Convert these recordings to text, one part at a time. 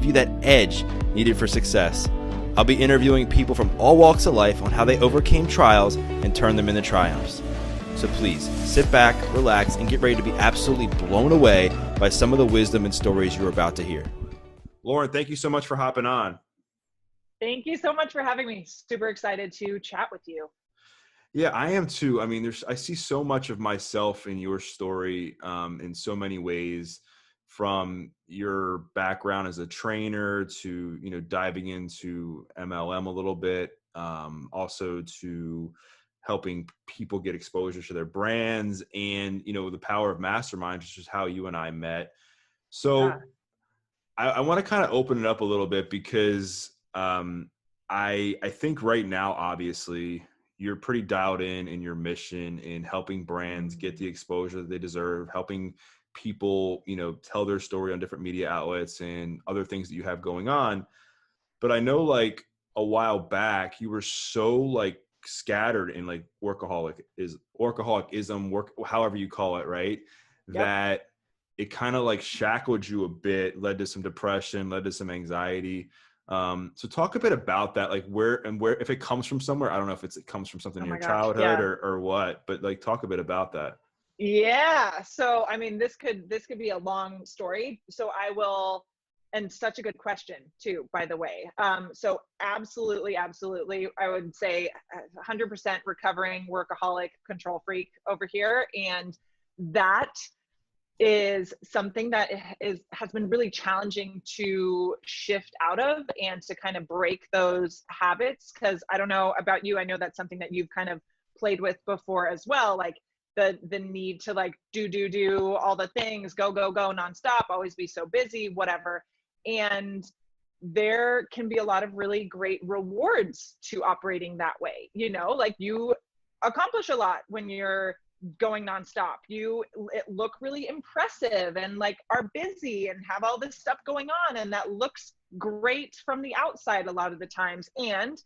give you that edge needed for success. I'll be interviewing people from all walks of life on how they overcame trials and turned them into triumphs. So please sit back, relax, and get ready to be absolutely blown away by some of the wisdom and stories you're about to hear. Lauren, thank you so much for hopping on. Thank you so much for having me. Super excited to chat with you. Yeah, I am too. I mean, I see so much of myself in your story in so many ways, from your background as a trainer to, diving into MLM a little bit, also to helping people get exposure to their brands and, the power of masterminds, which is how you and I met. So Yeah. I want to kind of open it up a little bit because I think right now, obviously, you're pretty dialed in your mission in helping brands get the exposure that they deserve, helping people, tell their story on different media outlets and other things that you have going on. But I know like a while back, you were so like scattered in like workaholicism, however you call it, right? Yep. That it kind of like shackled you a bit, led to some depression, led to some anxiety. So talk a bit about that, like where, if it comes from somewhere, I don't know if it comes from something Oh in your my gosh. childhood Yeah. or what, but like talk a bit about that. Yeah. So, I mean, this could be a long story. So I will, and such a good question too, by the way. So absolutely, I would say 100% recovering workaholic control freak over here. And that is something that has been really challenging to shift out of and to kind of break those habits. Because I don't know about you, I know that's something that you've kind of played with before as well, like the need to like do all the things, go nonstop, always be so busy, whatever. And there can be a lot of really great rewards to operating that way. Like you accomplish a lot when you're going nonstop. You look really impressive and like are busy and have all this stuff going on, and that looks great from the outside a lot of the times, and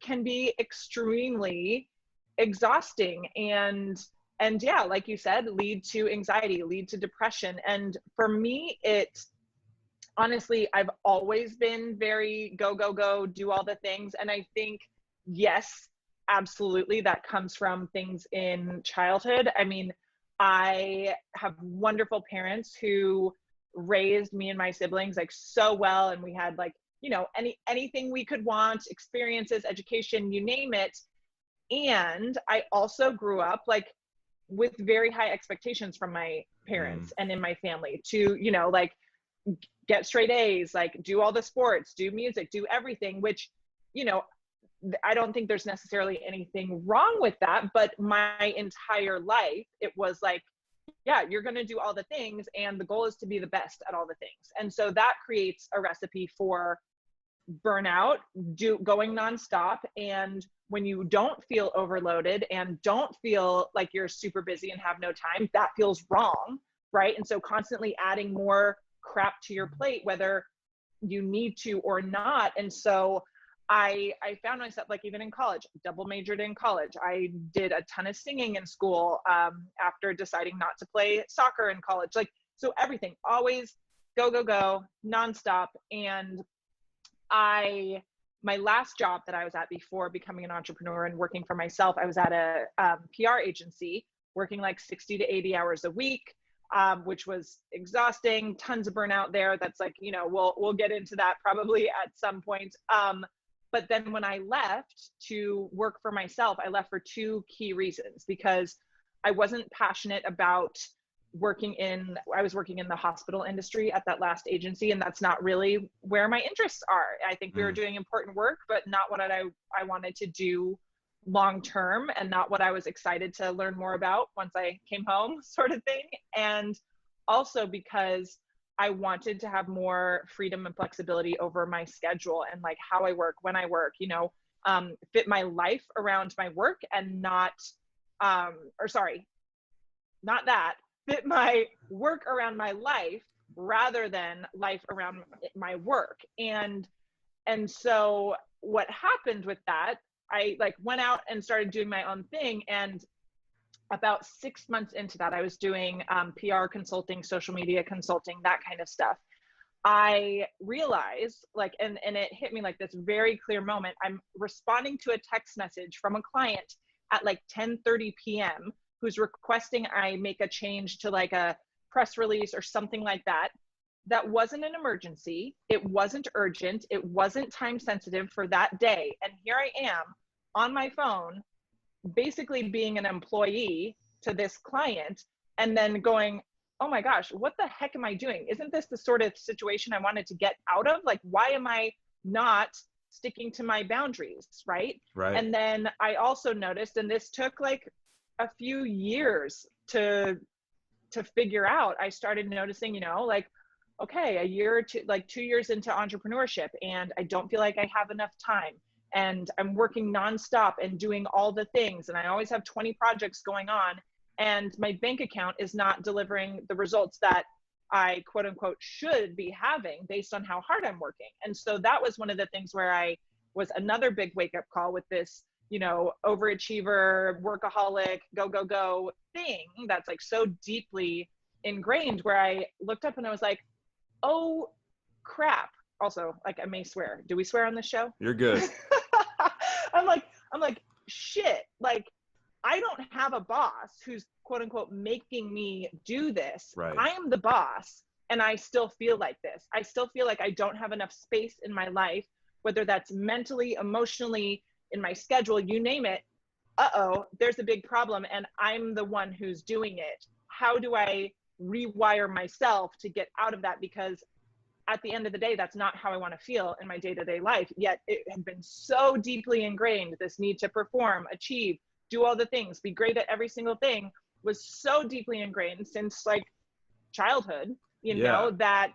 can be extremely exhausting and yeah, like you said, lead to anxiety, lead to depression. And for me, honestly, I've always been very go, do all the things. And I think, yes, absolutely, that comes from things in childhood. I mean, I have wonderful parents who raised me and my siblings like so well. And we had like, anything we could want, experiences, education, you name it. And I also grew up like with very high expectations from my parents and in my family to, like get straight A's, like do all the sports, do music, do everything, which, I don't think there's necessarily anything wrong with that. But my entire life, it was like, yeah, you're going to do all the things. And the goal is to be the best at all the things. And so that creates a recipe for burnout, going nonstop. And when you don't feel overloaded and don't feel like you're super busy and have no time, that feels wrong, right? And so constantly adding more crap to your plate, whether you need to or not. And so I found myself, like even in college, double majored in college. I did a ton of singing in school after deciding not to play soccer in college. Like, so everything, always go, nonstop. And my last job that I was at before becoming an entrepreneur and working for myself, I was at a PR agency working like 60 to 80 hours a week, which was exhausting, tons of burnout there. That's like, we'll get into that probably at some point. But then when I left to work for myself, I left for two key reasons, because I wasn't passionate about I was working in the hospital industry at that last agency, and that's not really where my interests are. I think we were doing important work, but not what I wanted to do long term, and not what I was excited to learn more about once I came home, sort of thing. And also because I wanted to have more freedom and flexibility over my schedule and like how I work, when I work, fit my life around my work and not fit my work around my life rather than life around my work. And so what happened with that, I like went out and started doing my own thing. And about 6 months into that, I was doing PR consulting, social media consulting, that kind of stuff. I realized like, and it hit me like this very clear moment. I'm responding to a text message from a client at like 10:30 p.m. who's requesting I make a change to like a press release or something like that. That wasn't an emergency. It wasn't urgent. It wasn't time sensitive for that day. And here I am on my phone, basically being an employee to this client, and then going, oh my gosh, what the heck am I doing? Isn't this the sort of situation I wanted to get out of? Like, why am I not sticking to my boundaries? Right. Right. And then I also noticed, and this took like a few years to figure out, I started noticing, you know, like, okay, a year or two, like 2 years into entrepreneurship, and I don't feel like I have enough time. And I'm working nonstop and doing all the things. And I always have 20 projects going on. And my bank account is not delivering the results that I quote unquote should be having based on how hard I'm working. And so that was one of the things where I was another big wake up call with this, you know, overachiever, workaholic, go, go, go thing that's like so deeply ingrained, where I looked up and I was like, oh crap. Also, like, I may swear. Do we swear on this show? You're good. I'm like, shit. Like, I don't have a boss who's quote unquote making me do this. Right. I am the boss, and I still feel like this. I still feel like I don't have enough space in my life, whether that's mentally, emotionally, in my schedule, you name it. There's a big problem, and I'm the one who's doing it. How do I rewire myself to get out of that? Because at the end of the day, that's not how I want to feel in my day-to-day life. Yet it had been so deeply ingrained, this need to perform, achieve, do all the things, be great at every single thing, was so deeply ingrained since like childhood, you know, that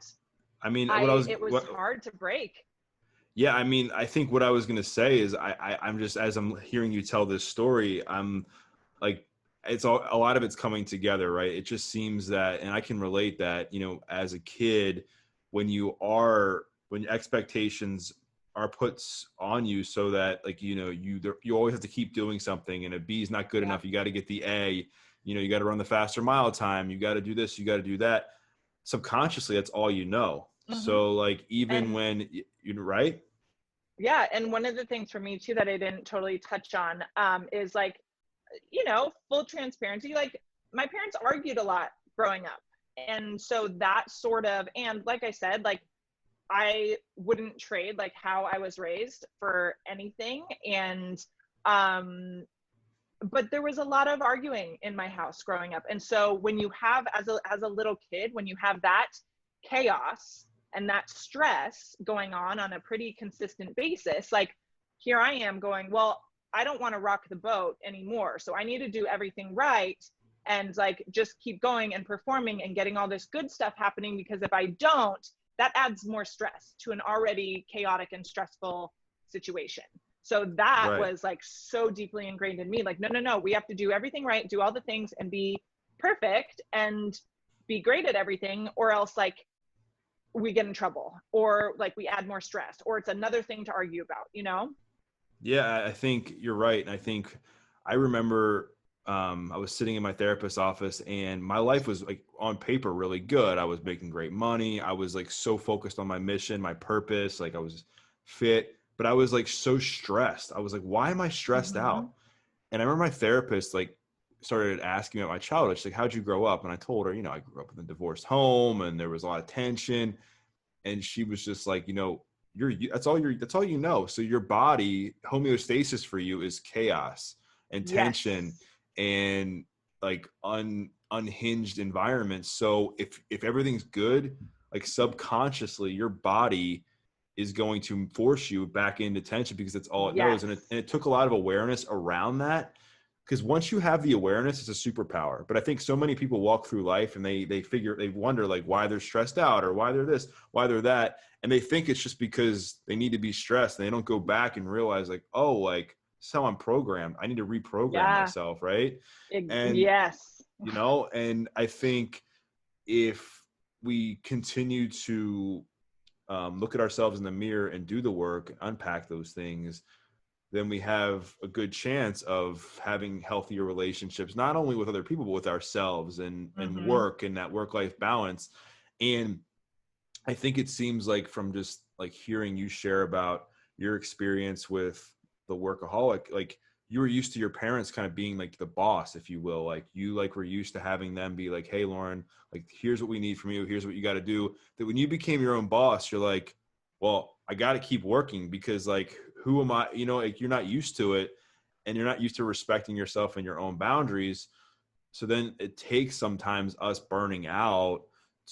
I mean, it was hard to break. Yeah, I mean, I think what I was gonna say is I'm just, as I'm hearing you tell this story, I'm like, it's all, a lot of it's coming together, right? It just seems that, and I can relate that, you know, as a kid, when expectations are put on you, so that like, you know, you always have to keep doing something, and a B is not good enough. You got to get the A, you know, you got to run the faster mile time. You got to do this, you got to do that. Subconsciously, that's all you know. Mm-hmm. So like, even when you're right. Yeah. And one of the things for me too, that I didn't totally touch on, is like, you know, full transparency, like my parents argued a lot growing up. And so that sort of, and like I said, like I wouldn't trade like how I was raised for anything. And, but there was a lot of arguing in my house growing up. And so when you have, as a little kid, when you have that chaos and that stress going on a pretty consistent basis, like here I am going, well, I don't want to rock the boat anymore. So I need to do everything right and like just keep going and performing and getting all this good stuff happening, because if I don't, that adds more stress to an already chaotic and stressful situation. So that was like so deeply ingrained in me, like, no, we have to do everything right, do all the things and be perfect and be great at everything, or else like we get in trouble, or like we add more stress, or it's another thing to argue about, you know? Yeah, I think you're right. And I think I remember I was sitting in my therapist's office, and my life was like on paper really good. I was making great money. I was like so focused on my mission, my purpose. Like I was fit, but I was like so stressed. I was like, why am I stressed out? And I remember my therapist like started asking me about my childhood. She's like, how'd you grow up? And I told her, you know, I grew up in a divorced home, and there was a lot of tension. And she was just like, you know, that's all you know. So your body, homeostasis for you is chaos and tension and like unhinged environments. So if everything's good, like subconsciously your body is going to force you back into tension, because it's all it knows. And it took a lot of awareness around that, because once you have the awareness, it's a superpower. But I think so many people walk through life and they wonder like why they're stressed out, or why they're this, why they're that. And they think it's just because they need to be stressed. And they don't go back and realize like, oh, like this is how I'm programmed. I need to reprogram myself. Right. And you know, and I think if we continue to look at ourselves in the mirror and do the work and unpack those things, then we have a good chance of having healthier relationships, not only with other people, but with ourselves and work, and that work-life balance. And I think it seems like from just like hearing you share about your experience with the workaholic, like you were used to your parents kind of being like the boss, if you will. Like you like were used to having them be like, hey, Lauren, like here's what we need from you. Here's what you got to do. That when you became your own boss, you're like, well, I got to keep working because like, who am I? You know, like you're not used to it and you're not used to respecting yourself and your own boundaries. So then it takes sometimes us burning out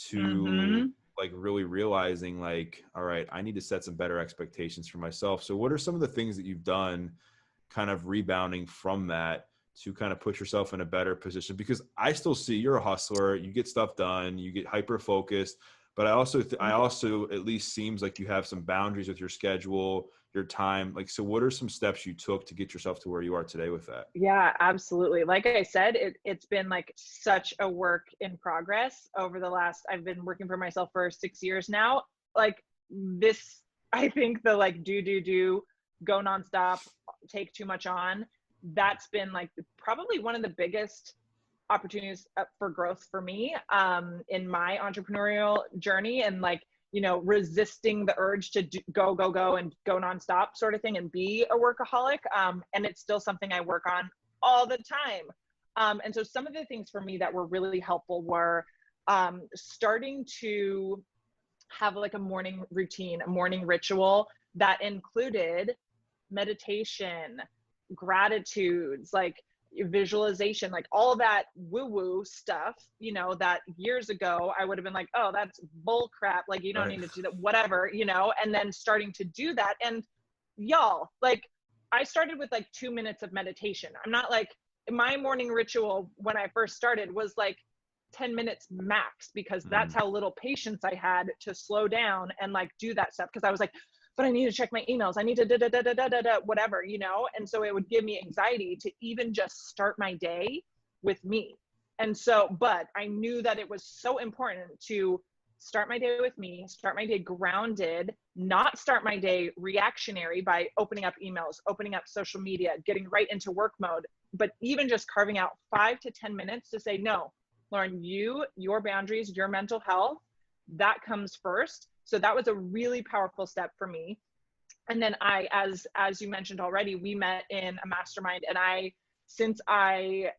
to Mm-hmm. like really realizing like, all right, I need to set some better expectations for myself. So what are some of the things that you've done kind of rebounding from that to kind of put yourself in a better position? Because I still see you're a hustler, you get stuff done, you get hyper focused, but I also at least seems like you have some boundaries with your schedule, your time. Like, so what are some steps you took to get yourself to where you are today with that? Yeah, absolutely. Like I said, it's been like such a work in progress over the last, I've been working for myself for 6 years now. Like this, I think the like do, go nonstop, take too much on, that's been like probably one of the biggest opportunities for growth for me in my entrepreneurial journey, and like, you know, resisting the urge to go and go nonstop sort of thing and be a workaholic. And it's still something I work on all the time. And so some of the things for me that were really helpful were starting to have like a morning routine, a morning ritual that included meditation, gratitudes, like visualization, like all that woo woo stuff, you know, that years ago I would have been like, oh, that's bull crap. Like, you don't Right. need to do that, whatever, you know, and then starting to do that. And y'all, like, I started with like 2 minutes of meditation. I'm not like, my morning ritual when I first started was like 10 minutes max, because that's Mm. how little patience I had to slow down and like do that stuff. Cause I was like, but I need to check my emails. I need to whatever, you know? And so it would give me anxiety to even just start my day with me. And so, but I knew that it was so important to start my day with me, start my day grounded, not start my day reactionary by opening up emails, opening up social media, getting right into work mode, but even just carving out 5 to 10 minutes to say, no, Lauren, your boundaries, your mental health, that comes first. So that was a really powerful step for me. And then as you mentioned already, we met in a mastermind, and since I,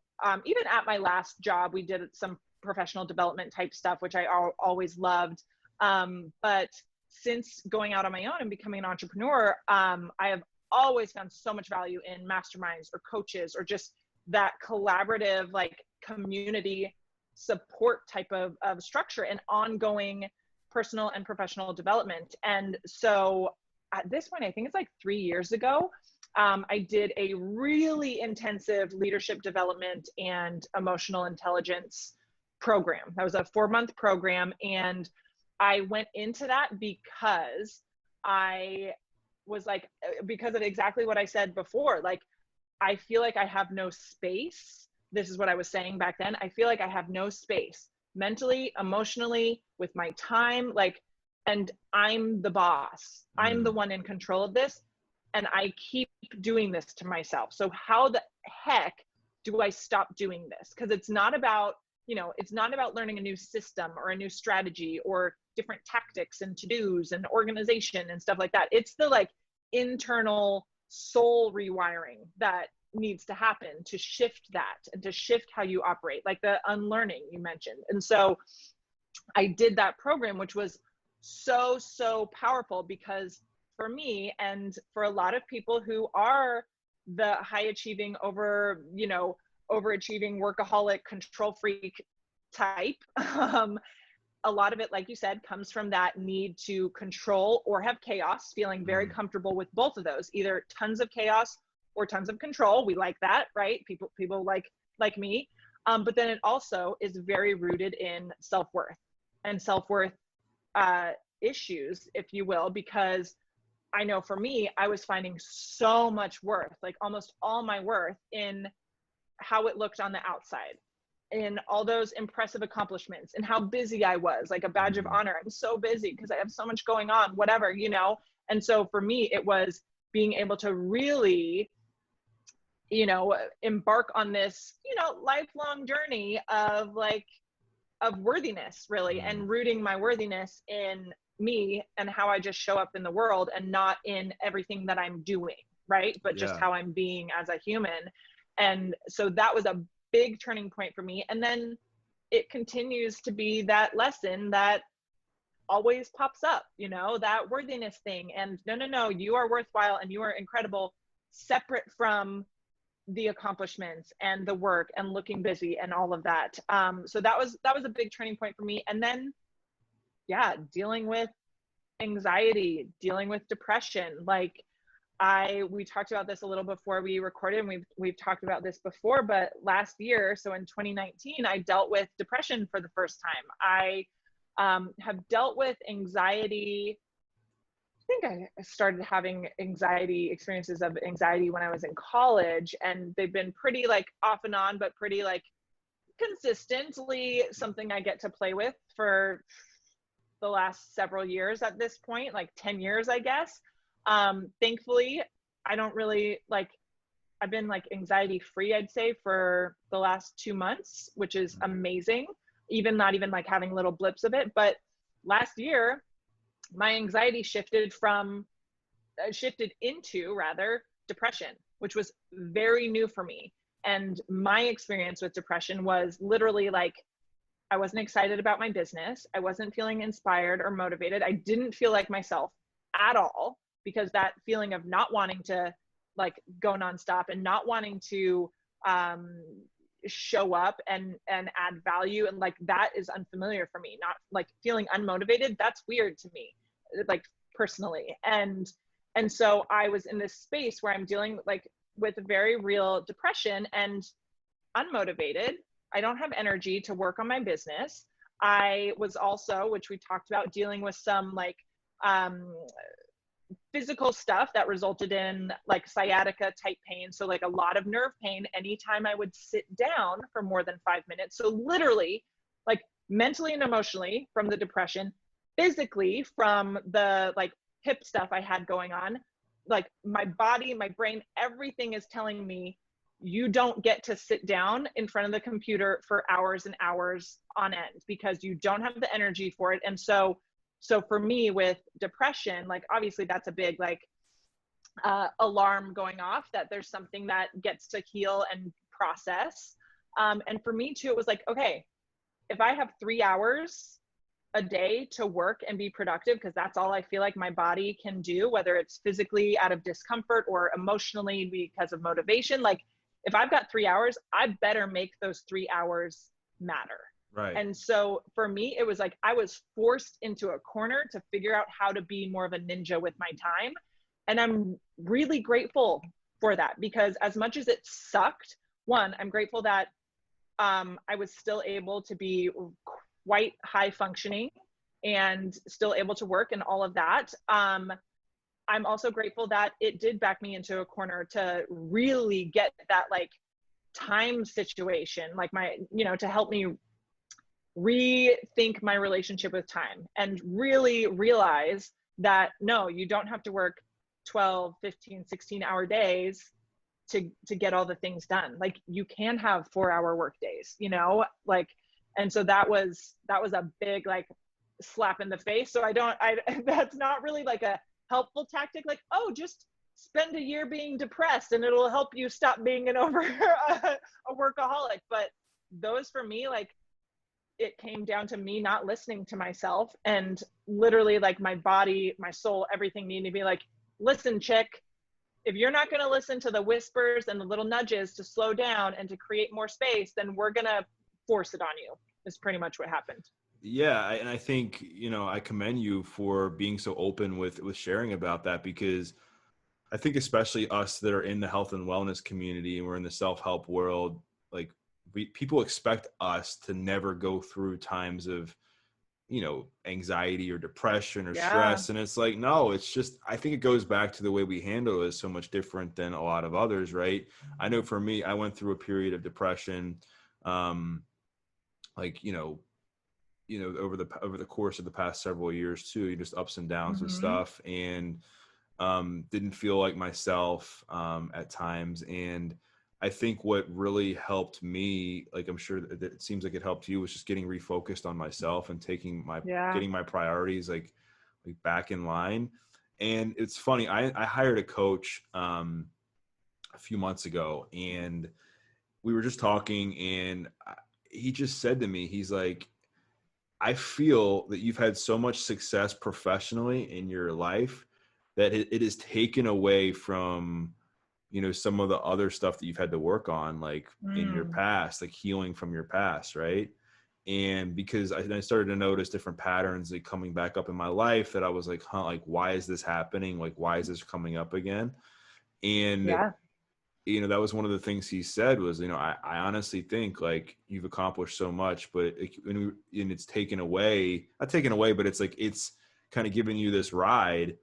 even at my last job, we did some professional development type stuff, which I always loved. But since going out on my own and becoming an entrepreneur, I have always found so much value in masterminds or coaches or just that collaborative, like community support type of structure and ongoing personal and professional development. And so at this point, I think it's like 3 years ago, I did a really intensive leadership development and emotional intelligence program. That was a 4-month program. And I went into that because I was like, because of exactly what I said before, like, I feel like I have no space. This is what I was saying back then. I feel like I have no space mentally, emotionally, with my time, like, and I'm the boss. I'm the Mm. one in control of this. And I keep doing this to myself. So how the heck do I stop doing this? Because it's not about, you know, it's not about learning a new system or a new strategy or different tactics and to-dos and organization and stuff like that. It's the like internal soul rewiring that needs to happen to shift that and to shift how you operate, like the unlearning you mentioned. And so I did that program, which was so powerful, because for me and for a lot of people who are the high achieving overachieving workaholic control freak type, a lot of it, like you said, comes from that need to control or have chaos, feeling very Mm. comfortable with both of those, either tons of chaos or tons of control. We like that, right? People like me. But then it also is very rooted in self-worth and self-worth issues, if you will, because I know for me, I was finding so much worth, like almost all my worth, in how it looked on the outside, in all those impressive accomplishments, and how busy I was, like a badge of Mm. honor. I'm so busy because I have so much going on, whatever, you know? And so for me, it was being able to really, you know, embark on this, you know, lifelong journey of like, of worthiness, really, Mm. and rooting my worthiness in me and how I just show up in the world, and not in everything that I'm doing, right? But just Yeah. how I'm being as a human. And so that was a big turning point for me. And then it continues to be that lesson that always pops up, you know, that worthiness thing. And no, you are worthwhile and you are incredible, separate from the accomplishments and the work and looking busy and all of that. So that was a big turning point for me. And then, yeah, dealing with anxiety, dealing with depression. Like we talked about this a little before we recorded, and we've talked about this before, but last year, so in 2019, I dealt with depression for the first time. I have dealt with anxiety. I think I started having experiences of anxiety when I was in college, and they've been pretty like off and on, but pretty like consistently something I get to play with for the last several years at this point, like 10 years, I guess. Thankfully, I don't really I've been like anxiety free, I'd say, for the last 2 months, which is amazing. Not even like having little blips of it. But last year, my anxiety shifted into depression, which was very new for me. And my experience with depression was literally like, I wasn't excited about my business. I wasn't feeling inspired or motivated. I didn't feel like myself at all, because that feeling of not wanting to like go nonstop and not wanting to show up and add value, and like that is unfamiliar for me. Not like feeling unmotivated, that's weird to me, like personally. And so I was in this space where I'm dealing like with very real depression and unmotivated. I don't have energy to work on my business. I was also, which we talked about, dealing with some like physical stuff that resulted in like sciatica type pain. So like a lot of nerve pain anytime I would sit down for more than 5 minutes. So literally, like mentally and emotionally from the depression, physically from the like hip stuff I had going on, like my body, my brain, everything is telling me, you don't get to sit down in front of the computer for hours and hours on end, because you don't have the energy for it. And so for me with depression, like obviously that's a big like alarm going off that there's something that gets to heal and process. And for me too, it was like, okay, if I have 3 hours a day to work and be productive, because that's all I feel like my body can do, whether it's physically out of discomfort or emotionally because of motivation, like if I've got 3 hours, I better make those 3 hours matter. Right. And so for me, it was like I was forced into a corner to figure out how to be more of a ninja with my time. And I'm really grateful for that, because as much as it sucked, one, I'm grateful that I was still able to be quite high functioning and still able to work and all of that. I'm also grateful that it did back me into a corner to really get that like time situation, like to help me rethink my relationship with time and really realize that no, you don't have to work 12, 15, 16-hour days to get all the things done. Like you can have 4-hour work days, like, and so that was a big like slap in the face. So that's not really like a helpful tactic, like, oh, just spend a year being depressed and it'll help you stop being a workaholic. But those for me, like it came down to me not listening to myself, and literally like my body, my soul, everything needed to be like, listen, chick, if you're not going to listen to the whispers and the little nudges to slow down and to create more space, then we're going to force it on you, is pretty much what happened. Yeah. And I think, I commend you for being so open with sharing about that, because I think especially us that are in the health and wellness community and we're in the self-help world, like people expect us to never go through times of, anxiety or depression or stress. And it's like, no, it's just, I think it goes back to the way we handle it is so much different than a lot of others. Right. I know for me, I went through a period of depression, like, over the course of the past several years too, just ups and downs with stuff, and didn't feel like myself at times. And I think what really helped me, like I'm sure that it seems like it helped you, was just getting refocused on myself and getting my priorities like like back in line. And it's funny, I hired a coach a few months ago, and we were just talking, and he just said to me, he's like, I feel that you've had so much success professionally in your life that it is taken away from, you know, some of the other stuff that you've had to work on, like in your Mm. past, like healing from your past. Right. And because I started to notice different patterns like coming back up in my life, that I was like, huh, like, why is this happening? Like, why is this coming up again? And, Yeah. you know, that was one of the things he said was, you know, I honestly think like you've accomplished so much, but and it's taken away, not taken away, but it's like, it's kind of giving you this ride.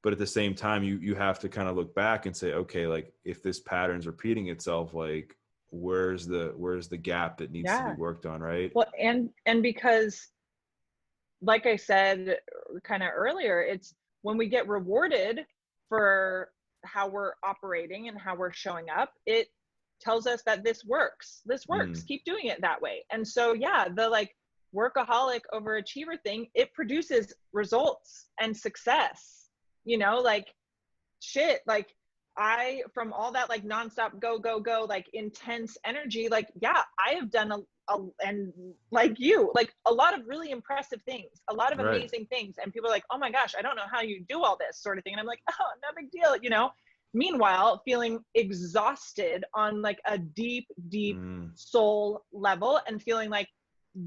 But at the same time, you have to kind of look back and say, okay, like if this pattern's repeating itself, like where's the gap that needs to be Yeah. worked on, right? Well, and because like I said kind of earlier, it's when we get rewarded for how we're operating and how we're showing up, it tells us that this works. This works. Mm, Keep doing it that way. And so, yeah, the like workaholic overachiever thing, it produces results and success, you know, like shit, like from all that like nonstop go go go like intense energy, like yeah, I have done and like you, like a lot of really impressive things, a lot of right. amazing things, and people are like, oh my gosh, I don't know how you do all this sort of thing, and I'm like, oh, no big deal, you know. Meanwhile, feeling exhausted on like a deep deep Mm, soul level, and feeling like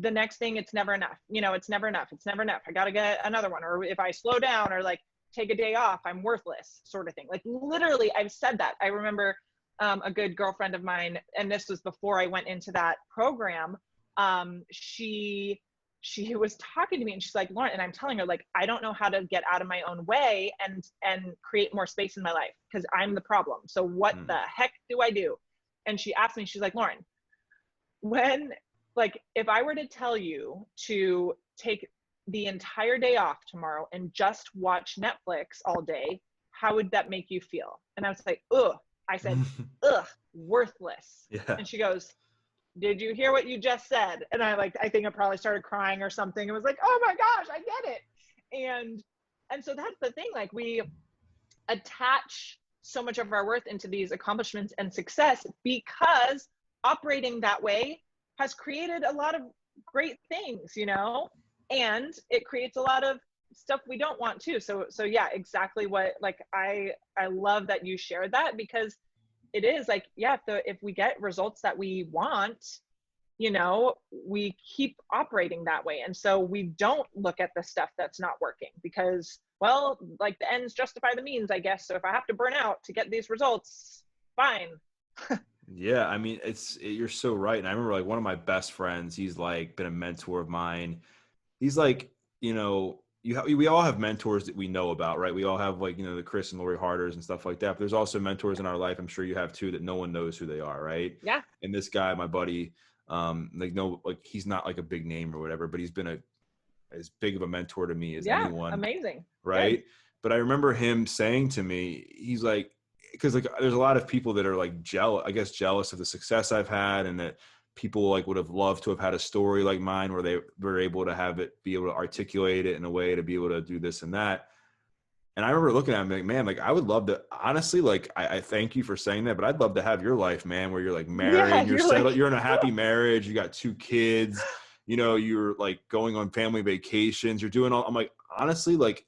the next thing, it's never enough, you know, it's never enough, it's never enough, I gotta get another one, or if I slow down or like take a day off, I'm worthless, sort of thing. Like literally, I've said that. I remember a good girlfriend of mine, and this was before I went into that program. She was talking to me, and she's like, Lauren, and I'm telling her like, I don't know how to get out of my own way and create more space in my life because I'm the problem. So what mm, the heck do I do? And she asked me, she's like, Lauren, when like if I were to tell you to take the entire day off tomorrow and just watch Netflix all day, how would that make you feel? And I was like, ugh. I said, ugh, worthless. yeah. And she goes, did you hear what you just said? And I think I probably started crying or something. It was like, oh my gosh, I get it. And so that's the thing, like we attach so much of our worth into these accomplishments and success because operating that way has created a lot of great things, you know, and it creates a lot of stuff we don't want to. So yeah, exactly what, like I love that you shared that, because it is like, yeah, if we get results that we want, you know, we keep operating that way. And so we don't look at the stuff that's not working because, well, like the ends justify the means, I guess. So if I have to burn out to get these results, fine. Yeah, I mean, you're so right. And I remember like one of my best friends, he's like been a mentor of mine. He's like, you know, we all have mentors that we know about, right? We all have like, you know, the Chris and Lori Harders and stuff like that. But there's also mentors in our life, I'm sure you have too, that no one knows who they are, right? Yeah. And this guy, my buddy, like no, like he's not like a big name or whatever, but he's been as big of a mentor to me as Yeah. anyone, Amazing. Good. right? But I remember him saying to me, he's like, because like there's a lot of people that are like jealous, I guess, jealous of the success I've had, and that people like would have loved to have had a story like mine where they were able to have it, be able to articulate it in a way to be able to do this and that. And I remember looking at him like, man, like I would love to, honestly, like I thank you for saying that, but I'd love to have your life, man, where you're like Yeah. married, you're You're settled, like, you're in a happy marriage, you got 2 kids, you know, you're like going on family vacations, you're doing all, I'm like, honestly, like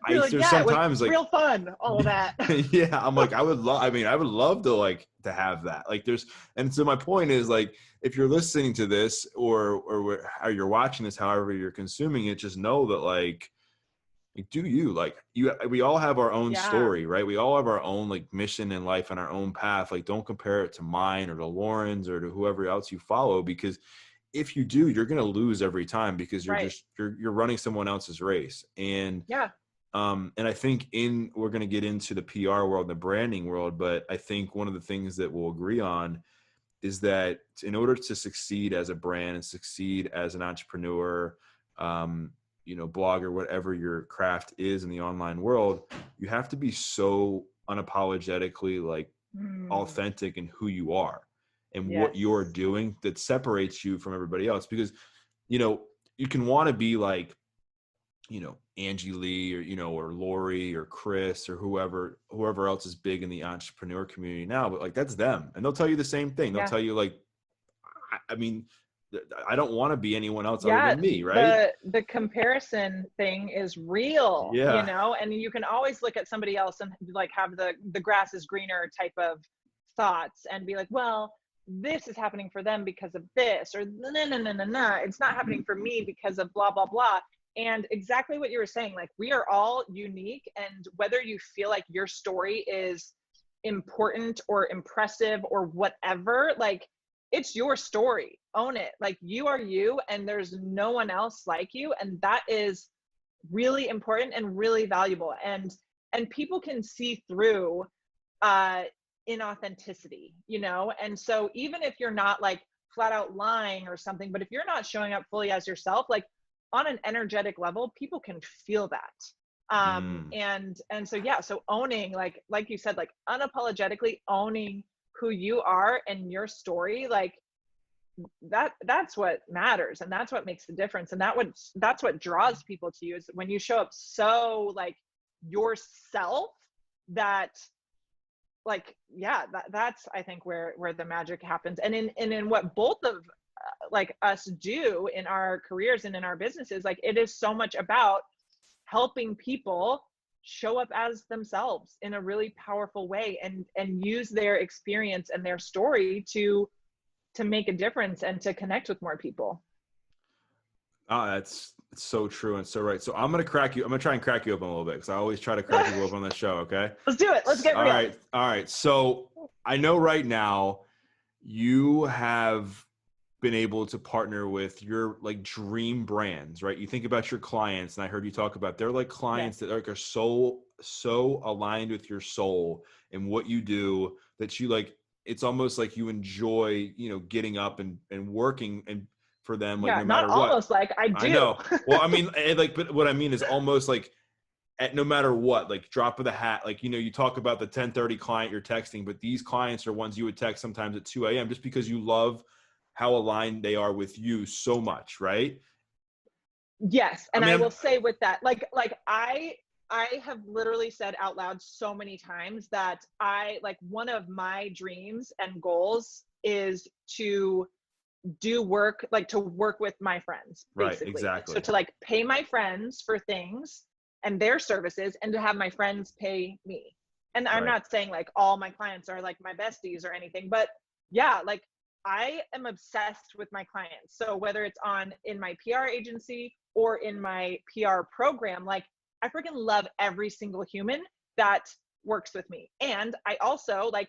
you're like, there's yeah, it was sometimes like, real fun, all of that. yeah, I'm like, I mean, I would love to like to have that. Like and so my point is like, if you're listening to this or how you're watching this, however you're consuming it, just know that like, do you like we all have our own Yeah. story, right? We all have our own like mission in life and our own path. Like, don't compare it to mine or to Lauren's or to whoever else you follow, because if you do, you're going to lose every time because Right. you're running someone else's race. Yeah. And I think we're going to get into the PR world, the branding world, but I think one of the things that we'll agree on is that in order to succeed as a brand and succeed as an entrepreneur, you know, blogger, whatever your craft is in the online world, you have to be so unapologetically like Mm, authentic in who you are and what you're yes. doing that separates you from everybody else. Because, you know, you can want to be like Angie Lee or Lori or Chris or whoever else is big in the entrepreneur community now, but like that's them. And they'll tell you the same thing. They'll Yeah. tell you like, I mean, I don't want to be anyone else other Yeah, than me. Right. the comparison thing is real, Yeah. and you can always look at somebody else and like have the grass is greener type of thoughts and be like, well, this is happening for them because of this, or no, no, no, no, no, it's not happening for me because of blah, blah, blah. And exactly what you were saying, like we are all unique, and whether you feel like your story is important or impressive or whatever, like it's your story, own it. Like you are you and there's no one else like you, and that is really important and really valuable. And people can see through inauthenticity, and so even if you're not like flat out lying or something, but if you're not showing up fully as yourself, like on an energetic level, people can feel that. And so yeah, so owning, like you said, like unapologetically owning who you are and your story, like that's what matters, and that's what makes the difference, and that's what draws people to you, is when you show up so like yourself, that like yeah, that's I think where the magic happens. And in what both of like us do in our careers and in our businesses, like it is so much about helping people show up as themselves in a really powerful way, and use their experience and their story to make a difference and to connect with more people. Oh, that's so true and so right. So I'm gonna try and crack you open a little bit, because I always try to crack people open on the show. Okay. Let's do it. Let's get real. All right. So I know right now you have been able to partner with your like dream brands, right? You think about your clients, and I heard you talk about they're like clients that are so aligned with your soul and what you do, that you like, it's almost like you enjoy, getting up and working and for them, like Yeah, no not matter what. almost, like I I do. know. Well, I mean, like, but what I mean is almost like at no matter what, like drop of the hat, like, you talk about the 10:30 client you're texting, but these clients are ones you would text sometimes at 2 a.m. just because you love how aligned they are with you so much, right? Yes, and I I mean, will say with that, like I have literally said out loud so many times that I like, one of my dreams and goals is to do work, like to work with my friends, right, basically. So exactly. to like pay my friends for things and their services, and to have my friends pay me. And I'm Right. not saying like all my clients are like my besties or anything, but yeah, like I am obsessed with my clients. So whether it's in my PR agency or in my PR program, like I freaking love every single human that works with me. And I also like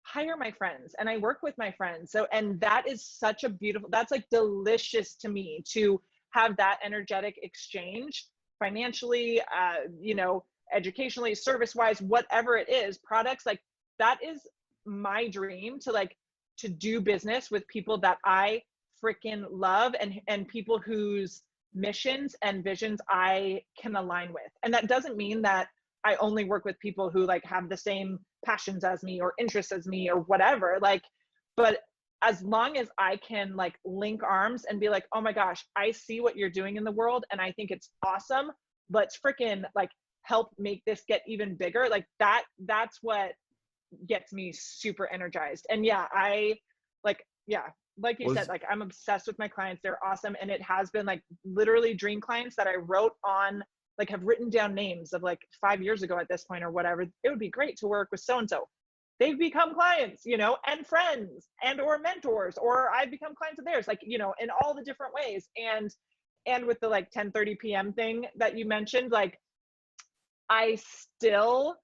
hire my friends and I work with my friends. So, and that is such a beautiful, that's like delicious to me, to have that energetic exchange financially, educationally, service wise, whatever it is, products, like that is my dream, to like, to do business with people that I freaking love, and people whose missions and visions I can align with. And that doesn't mean that I only work with people who like have the same passions as me or interests as me or whatever, like, but as long as I can like link arms and be like, oh my gosh, I see what you're doing in the world and I think it's awesome, let's freaking like help make this get even bigger, like that's what gets me super energized. And yeah, like you said, like I'm obsessed with my clients, they're awesome. And it has been like literally dream clients that I wrote on, like have written down names of like 5 years ago at this point or whatever. It would be great to work with so-and-so. They've become clients, and friends and or mentors, or I've become clients of theirs, like, in all the different ways. And with the like 10:30 p.m. thing that you mentioned, like I still,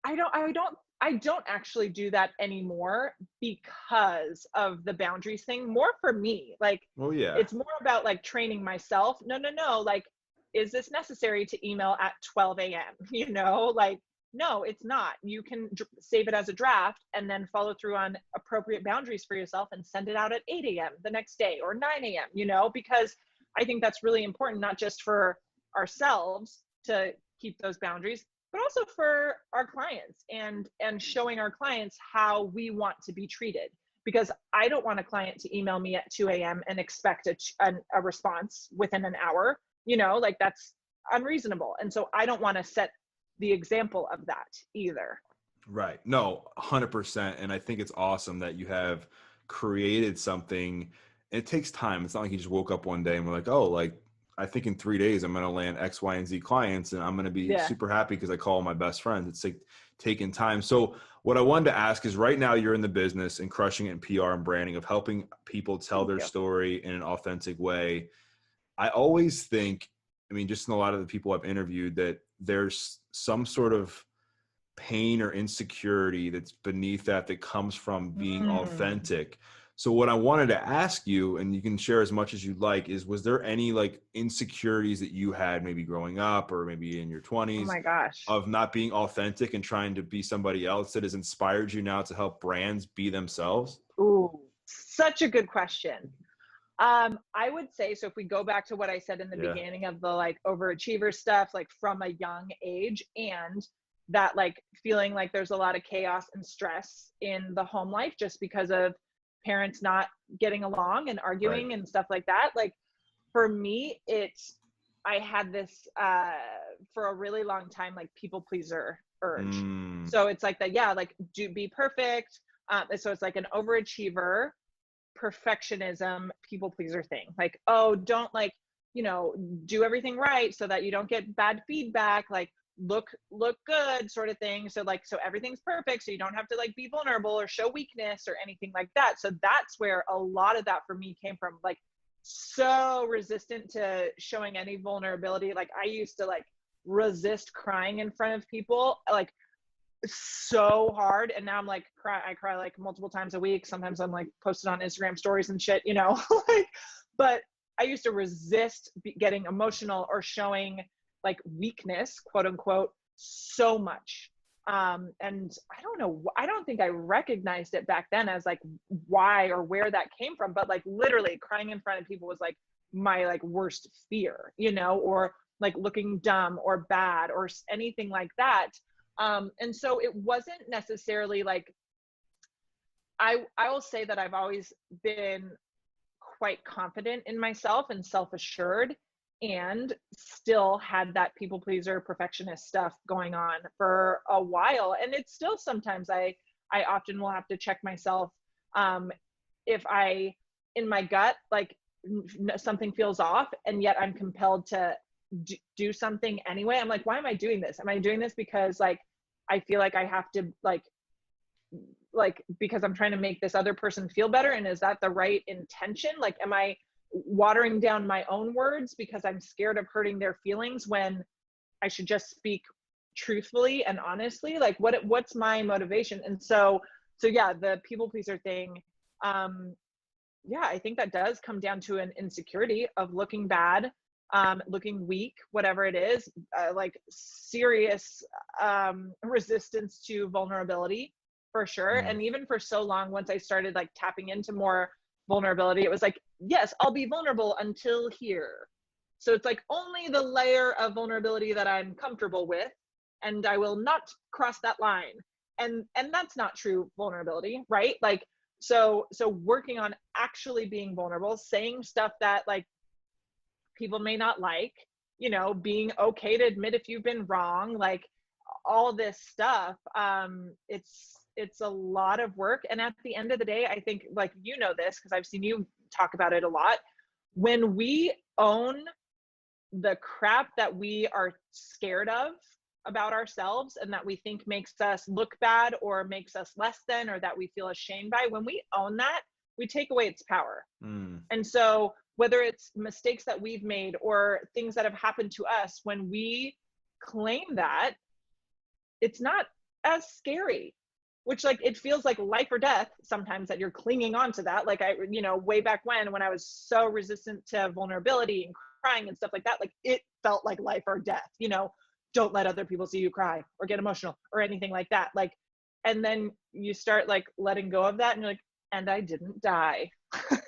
I don't actually do that anymore because of the boundaries thing, more for me. Like, well, yeah. it's more about like training myself. No. Like, is this necessary to email at 12 a.m.? Like, no, it's not. You can save it as a draft and then follow through on appropriate boundaries for yourself and send it out at 8 a.m. the next day or 9 a.m., because I think that's really important, not just for ourselves to keep those boundaries, but also for our clients, and showing our clients how we want to be treated. Because I don't want a client to email me at 2 a.m. and expect a response within an hour. like that's unreasonable. And so I don't want to set the example of that either. Right. No, 100%. And I think it's awesome that you have created something. It takes time. It's not like you just woke up one day and we're like, oh, like, I think in 3 days I'm going to land X, Y, and Z clients and I'm going to be Yeah. super happy because I call my best friends. It's like taking time. So what I wanted to ask is right now you're in the business and crushing it in PR and branding of helping people tell Thank their you. story in an authentic way. I always think, I mean, just in a lot of the people I've interviewed, that there's some sort of pain or insecurity that's beneath that comes from being Mm. authentic. So what I wanted to ask you, and you can share as much as you'd like, is was there any like insecurities that you had maybe growing up or maybe in your Oh 20s my gosh. of not being authentic and trying to be somebody else that has inspired you now to help brands be themselves? Ooh, such a good question. I would say, so if we go back to what I said in the Yeah. beginning of the like overachiever stuff, like from a young age, and that like feeling like there's a lot of chaos and stress in the home life just because of parents not getting along and Right. arguing and stuff like that. Like for me, I had this for a really long time, like people pleaser urge. Mm, So it's like that, yeah, like do be perfect. So it's like an overachiever, perfectionism, people pleaser thing. Like, oh, don't like, do everything right so that you don't get bad feedback, like look good sort of thing. So like, so everything's perfect. So you don't have to like be vulnerable or show weakness or anything like that. So that's where a lot of that for me came from. Like so resistant to showing any vulnerability. Like I used to like resist crying in front of people, like so hard. And now I'm like I cry like multiple times a week. Sometimes I'm like posted on Instagram stories and shit, like, but I used to resist getting emotional or showing like weakness, quote unquote, so much. And I don't know, I don't think I recognized it back then as like why or where that came from, but like literally crying in front of people was like my like worst fear, or like looking dumb or bad or anything like that. And so it wasn't necessarily like, I will say that I've always been quite confident in myself and self-assured, and still had that people pleaser perfectionist stuff going on for a while. And it's still sometimes I often will have to check myself, if I in my gut like something feels off and yet I'm compelled to do something anyway. I'm like, why am I doing this? Am I doing this because like I feel like I have to like because I'm trying to make this other person feel better, and is that the right intention? Like am I watering down my own words because I'm scared of hurting their feelings when I should just speak truthfully and honestly? Like what's my motivation? And so yeah, the people pleaser thing, yeah, I think that does come down to an insecurity of looking bad, looking weak, whatever it is, like serious resistance to vulnerability for sure. mm, And even for so long, once I started like tapping into more vulnerability, it was like, yes, I'll be vulnerable until here. So it's like only the layer of vulnerability that I'm comfortable with, and I will not cross that line. And that's not true vulnerability, right? Like so working on actually being vulnerable, saying stuff that like people may not like, being okay to admit if you've been wrong, like all this stuff, it's a lot of work. And at the end of the day, I think like this because I've seen you talk about it a lot, when we own the crap that we are scared of about ourselves and that we think makes us look bad or makes us less than, or that we feel ashamed by, when we own that, we take away its power. mm. And so whether it's mistakes that we've made or things that have happened to us, when we claim that, it's not as scary, which like it feels like life or death sometimes that you're clinging on to that. Like I, way back when I was so resistant to vulnerability and crying and stuff like that, like it felt like life or death, don't let other people see you cry or get emotional or anything like that. Like, and then you start like letting go of that and you're like, and I didn't die,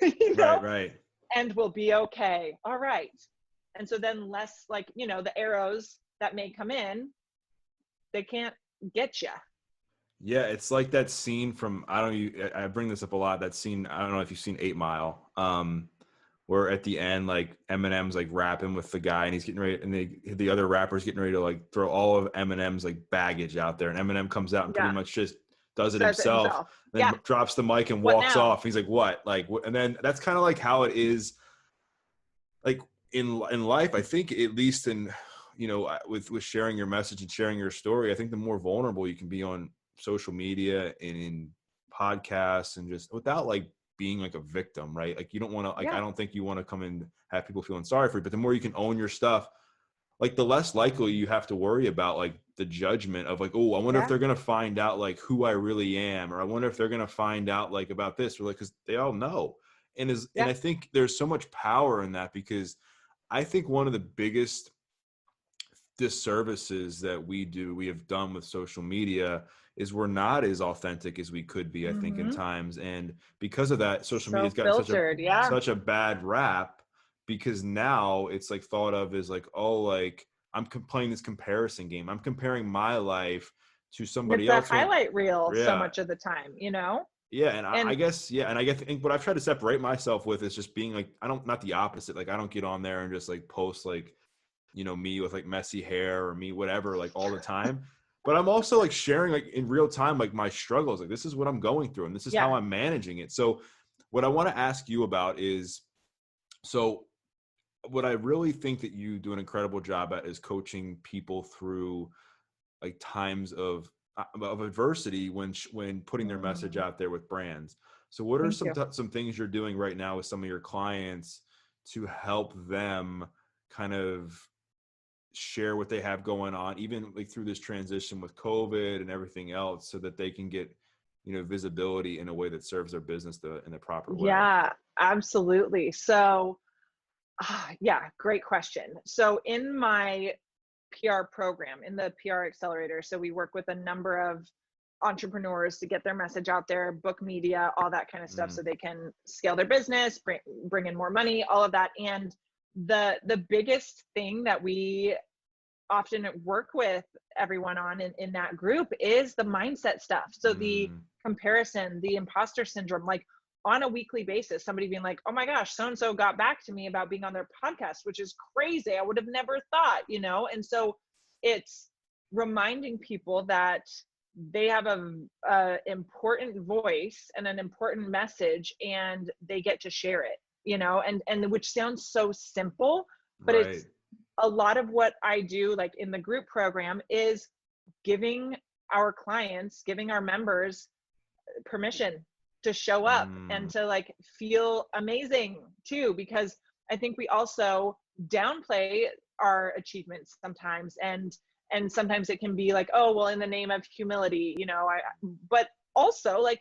Right, right. and we'll be okay. All right. And so then less like, the arrows that may come in, they can't get you. Yeah, it's like that scene from I bring this up a lot. That scene, I don't know if you've seen 8 Mile, where at the end, like Eminem's like rapping with the guy and he's getting ready, and the other rapper's getting ready to like throw all of Eminem's like baggage out there, and Eminem comes out and pretty Yeah. much just does it Says it himself, himself. then Yeah. drops the mic and What walks now? off. He's like, what? Like, and then that's kind of like how it is, like in life. I think at least in, with sharing your message and sharing your story, I think the more vulnerable you can be on social media and in podcasts and just without like being like a victim, right? Like you don't want to, like, I Yeah. don't think you want to come and have people feeling sorry for you, but the more you can own your stuff, like the less likely you have to worry about like the judgment of like, oh, I wonder if Yeah. they're going to find out like who I really am, or I wonder if they're going to find out like about this, or like, cause they all know. And Yeah. I think there's so much power in that, because I think one of the biggest disservices that we have done with social media is we're not as authentic as we could be, I think, in Mm-hmm. times. And because of that, social So media's gotten filtered. Yeah. such a bad rap, because now it's like thought of as like, oh, like I'm playing this comparison game. I'm comparing my life to And it's somebody a else. When, highlight reel so yeah, much of the time, you know? yeah, and I And guess, yeah, and I guess what I've tried to separate myself with is just being like, I don't, not the opposite. Like I don't get on there and just like post like, me with like messy hair or me whatever like all the time, but I'm also like sharing like in real time like my struggles, like this is what I'm going through and this is yeah. how I'm managing it. So what I want to ask you about is, so what I really think that you do an incredible job at is coaching people through like times of adversity when putting their message Mm, out there with brands. So what are thank you. some things you're doing right now with some of your clients to help them kind of share what they have going on, even like through this transition with COVID and everything else, so that they can get, visibility in a way that serves their business in the proper way? Yeah, absolutely. So, yeah, great question. So, in my PR program, in the PR Accelerator, so we work with a number of entrepreneurs to get their message out there, book media, all that kind of stuff, Mm, so they can scale their business, bring in more money, all of that. And the biggest thing that we often work with everyone on in that group is the mindset stuff. So the mm, comparison, the imposter syndrome, like on a weekly basis, somebody being like, oh my gosh, so and so got back to me about being on their podcast, which is crazy. I would have never thought, you know? And so it's reminding people that they have a important voice and an important message, and they get to share it, you know, and which sounds so simple, but right. it's a lot of what I do, like in the group program, is giving our clients, giving our members permission to show up and Mm, to like feel amazing too, because I think we also downplay our achievements sometimes, and sometimes it can be like, oh well, in the name of humility, you know, but also like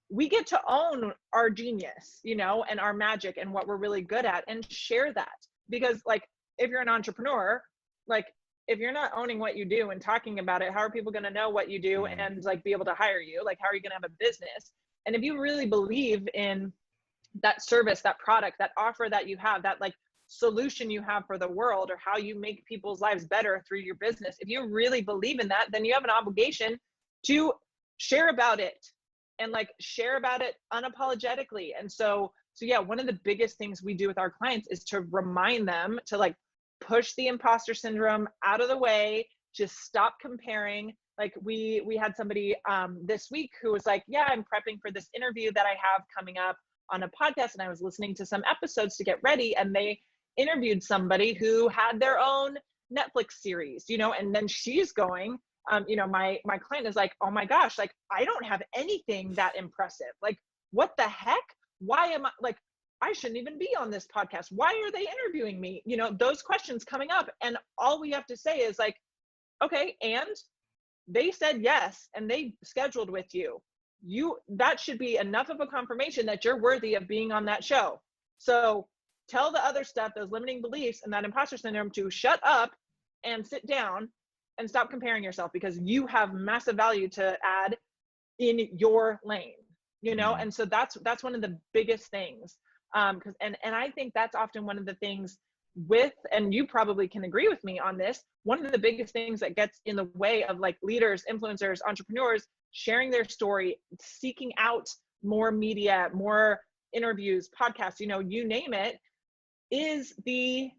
we get to own our genius, you know, and our magic and what we're really good at, and share that. Because like if you're an entrepreneur, like if you're not owning what you do and talking about it, how are people going to know what you do mm, and like be able to hire you? Like how are you going to have a business? And if you really believe in that service, that product, that offer that you have, that like solution you have for the world, or how you make people's lives better through your business, if you really believe in that, then you have an obligation to share about it, and like share about it unapologetically. And so yeah, one of the biggest things we do with our clients is to remind them to like push the imposter syndrome out of the way, just stop comparing. Like we had somebody this week who was like, yeah, I'm prepping for this interview that I have coming up on a podcast, and I was listening to some episodes to get ready, and they interviewed somebody who had their own Netflix series, you know, and then she's going, you know, my client is like, oh my gosh, like I don't have anything that impressive. Like, what the heck? Why am I like, I shouldn't even be on this podcast. Why are they interviewing me? You know, those questions coming up. And all we have to say is like, okay, and they said yes, and they scheduled with you. That should be enough of a confirmation that you're worthy of being on that show. So tell the other stuff, those limiting beliefs and that imposter syndrome, to shut up and sit down and stop comparing yourself, because you have massive value to add in your lane, you know. mm, And so that's one of the biggest things, because and I think that's often one of the things with, and you probably can agree with me on this, one of the biggest things that gets in the way of like leaders, influencers, entrepreneurs sharing their story, seeking out more media, more interviews, podcasts, you know, you name it, is the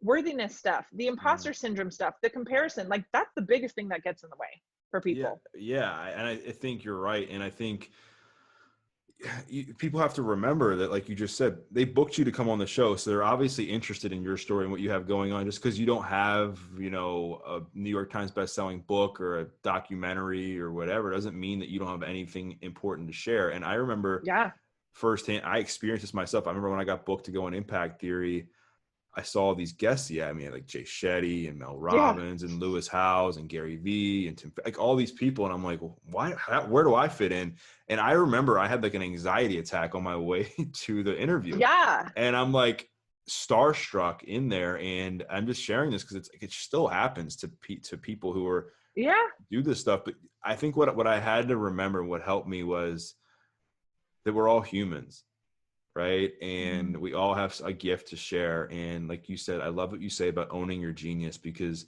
worthiness stuff, the Mm. imposter syndrome stuff, the comparison. Like that's the biggest thing that gets in the way for Yeah, people. yeah, and I think you're right, and I think people have to remember that, like you just said, they booked you to come on the show, so they're obviously interested in your story and what you have going on. Just because you don't have, a New York Times best-selling book or a documentary or whatever, doesn't mean that you don't have anything important to share. And I remember Yeah. firsthand, I experienced this myself. I remember when I got booked to go on Impact Theory, I saw these guests. Yeah, I mean, like Jay Shetty and Mel Yeah. Robbins and Lewis Howes and Gary Vee and Tim, like all these people. And I'm like, well, where do I fit in? And I remember I had like an anxiety attack on my way to the interview. Yeah. And I'm like starstruck in there. And I'm just sharing this because it still happens to people who are Yeah. do this stuff. But I think what I had to remember, what helped me was that we're all humans, right? And Mhm. we all have a gift to share. And like you said, I love what you say about owning your genius, because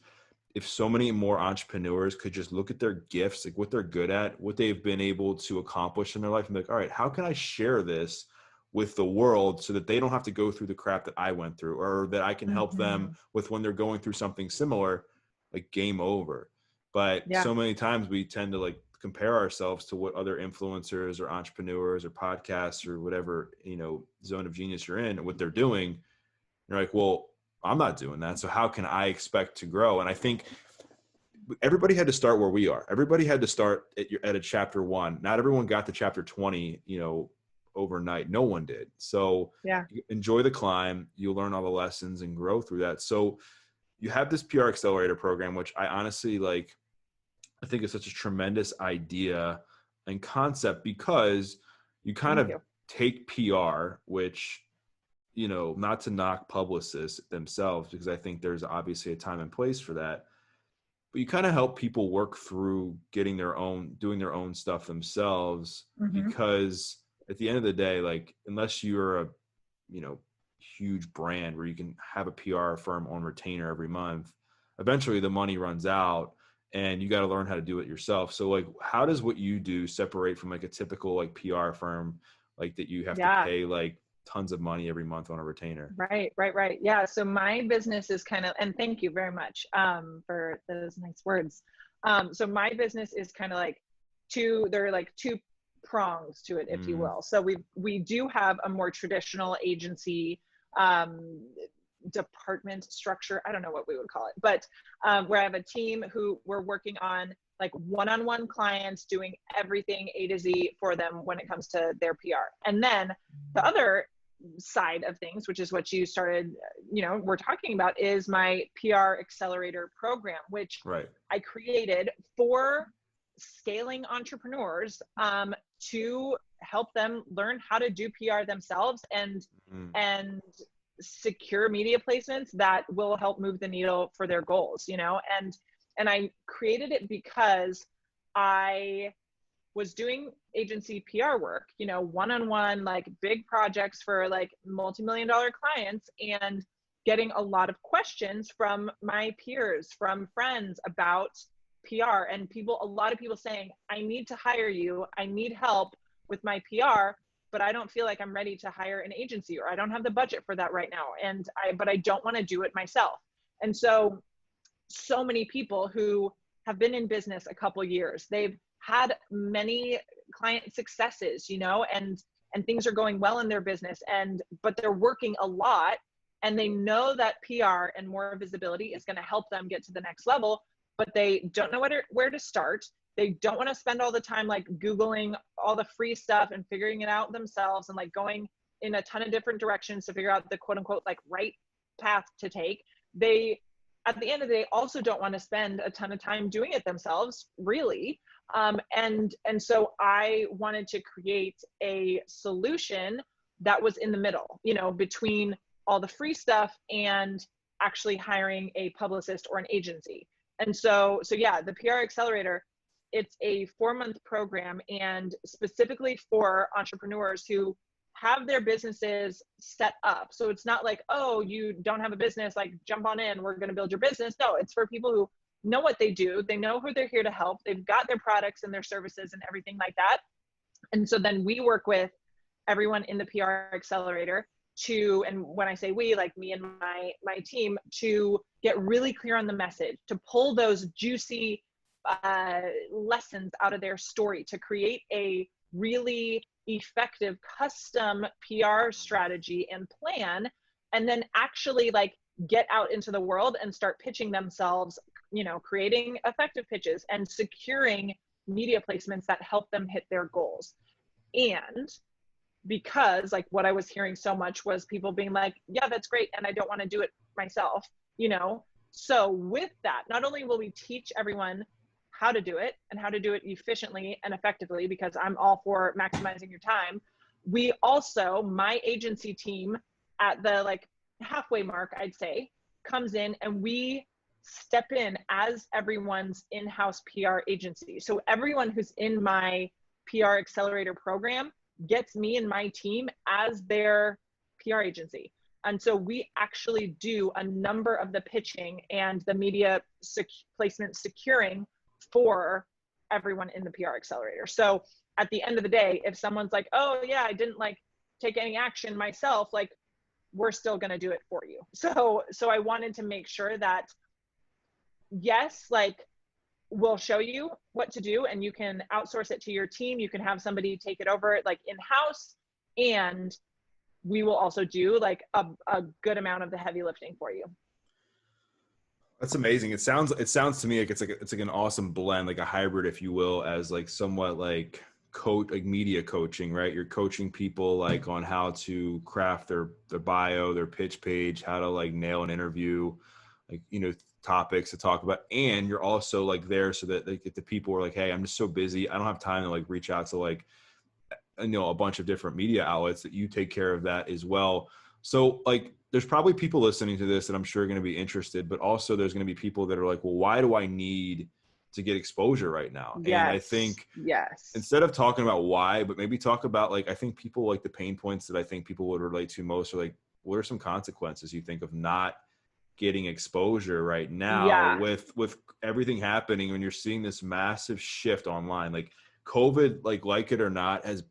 if so many more entrepreneurs could just look at their gifts, like what they're good at, what they've been able to accomplish in their life, and be like, all right, how can I share this with the world so that they don't have to go through the crap that I went through, or that I can help them Mhm. with when they're going through something similar, like game over. But Yeah. so many times we tend to like compare ourselves to what other influencers or entrepreneurs or podcasts or whatever, zone of genius you're in, what they're doing. You're like, well, I'm not doing that. So how can I expect to grow? And I think everybody had to start where we are. Everybody had to start at a chapter 1. Not everyone got to chapter 20, overnight. No one did. So Yeah. enjoy the climb. You'll learn all the lessons and grow through that. So you have this PR Accelerator program, which I honestly like. I think it's such a tremendous idea and concept, because you kind Thank of you. take PR, which, not to knock publicists themselves, because I think there's obviously a time and place for that, but you kind of help people work through doing their own stuff themselves, Mhm. because at the end of the day, like, unless you're a, you know, huge brand where you can have a PR firm on retainer every month, eventually the money runs out and you got to learn how to do it yourself. So like, how does what you do separate from like a typical like PR firm, like that you have to Yeah. pay like tons of money every month on a retainer? Right, right, right. Yeah. So my business is kind of, and thank you very much for those nice words. So my business is kind of like there are like two prongs to it, if you Mm, will. So we do have a more traditional agency um, department structure. I don't know what we would call it, but where I have a team who we're working on like one-on-one clients, doing everything A to Z for them when it comes to their PR. And then the other side of things, which is what you started, we're talking about, is my PR Accelerator Program, which right. I created for scaling entrepreneurs to help them learn how to do PR themselves Mm, and secure media placements that will help move the needle for their goals, and I created it because I was doing agency PR work, one-on-one, like big projects for like multi-million-dollar clients, and getting a lot of questions from my peers, from friends about PR, and a lot of people saying, I need to hire you. I need help with my PR, but I don't feel like I'm ready to hire an agency, or I don't have the budget for that right now. But I don't want to do it myself. And so many people who have been in business a couple years, they've had many client successes, and things are going well in their business, but they're working a lot, and they know that PR and more visibility is going to help them get to the next level, but they don't know where to start. They don't want to spend all the time like Googling all the free stuff and figuring it out themselves, and like going in a ton of different directions to figure out the quote unquote like right path to take. They, at the end of the day, also don't want to spend a ton of time doing it themselves, really. And so I wanted to create a solution that was in the middle, between all the free stuff and actually hiring a publicist or an agency. And so yeah, the PR Accelerator, it's a 4-month program, and specifically for entrepreneurs who have their businesses set up. So it's not like, oh, you don't have a business, like jump on in, we're going to build your business. No, it's for people who know what they do. They know who they're here to help. They've got their products and their services and everything like that. And so then we work with everyone in the PR Accelerator to, and when I say we, like me and my team, to get really clear on the message, to pull those juicy lessons out of their story, to create a really effective custom PR strategy and plan, and then actually like get out into the world and start pitching themselves, you know, creating effective pitches and securing media placements that help them hit their goals. And because like what I was hearing so much was people being like, yeah, that's great, and I don't want to do it myself, you know? So with that, not only will we teach everyone how to do it and how to do it efficiently and effectively, because I'm all for maximizing your time, we also, my agency team at the like halfway mark, I'd say, comes in and we step in as everyone's in-house PR agency. So everyone who's in my PR Accelerator program gets me and my team as their PR agency. And so we actually do a number of the pitching and the media placement securing for everyone in the PR Accelerator. So at the end of the day, if someone's like, oh yeah, I didn't like take any action myself, like we're still going to do it for you. So I wanted to make sure that yes, like we'll show you what to do and you can outsource it to your team. You can have somebody take it over like in-house, and we will also do like a good amount of the heavy lifting for you. That's amazing. It sounds to me like it's like an awesome blend, like a hybrid, if you will, as like somewhat like like media coaching, right? You're coaching people like on how to craft their bio, their pitch page, how to like nail an interview, like, you know, topics to talk about. And you're also like there so that like, if the people are like, hey, I'm just so busy, I don't have time to like reach out to like, you know, a bunch of different media outlets, that you take care of that as well. So like, there's probably people listening to this that I'm sure are going to be interested, but also there's going to be people that are like, well, why do I need to get exposure right now? Yes. And I think instead of talking about why, but maybe talk about like, I think people like the pain points that I think people would relate to most are like, what are some consequences you think of not getting exposure right now with everything happening, when you're seeing this massive shift online? Like COVID, like it or not, has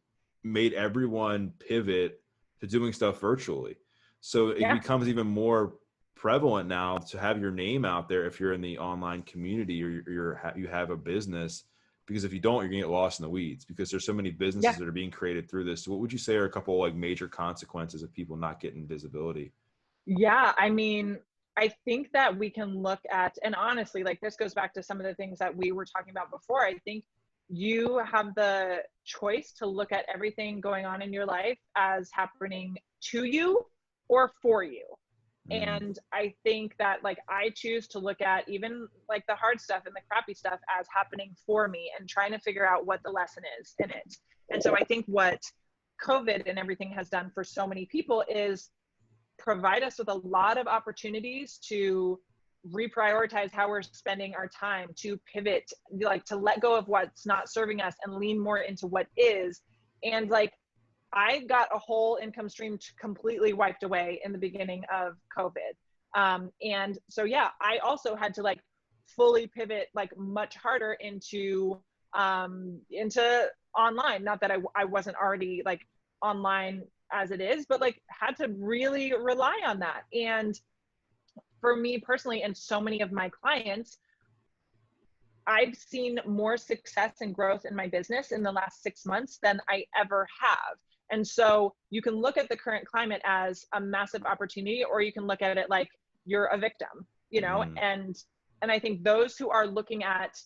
made everyone pivot to doing stuff virtually. So it becomes even more prevalent now to have your name out there if you're in the online community or you have a business, because if you don't, you're gonna get lost in the weeds, because there's so many businesses that are being created through this. So what would you say are a couple like major consequences of people not getting visibility? Yeah, I mean, I think that we can look at, and honestly, like this goes back to some of the things that we were talking about before. I think you have the choice to look at everything going on in your life as happening to you or for you. And I think that like I choose to look at even like the hard stuff and the crappy stuff as happening for me and trying to figure out what the lesson is in it. And so I think what COVID and everything has done for so many people is provide us with a lot of opportunities to reprioritize how we're spending our time, to pivot, like to let go of what's not serving us and lean more into what is. And like, I got a whole income stream completely wiped away in the beginning of COVID. And so, yeah, I also had to like fully pivot like much harder into online. Not that I wasn't already like online as it is, but like had to really rely on that. And for me personally, and so many of my clients, I've seen more success and growth in my business in the last 6 months than I ever have. And so you can look at the current climate as a massive opportunity, or you can look at it like you're a victim, you know? And I think those who are looking at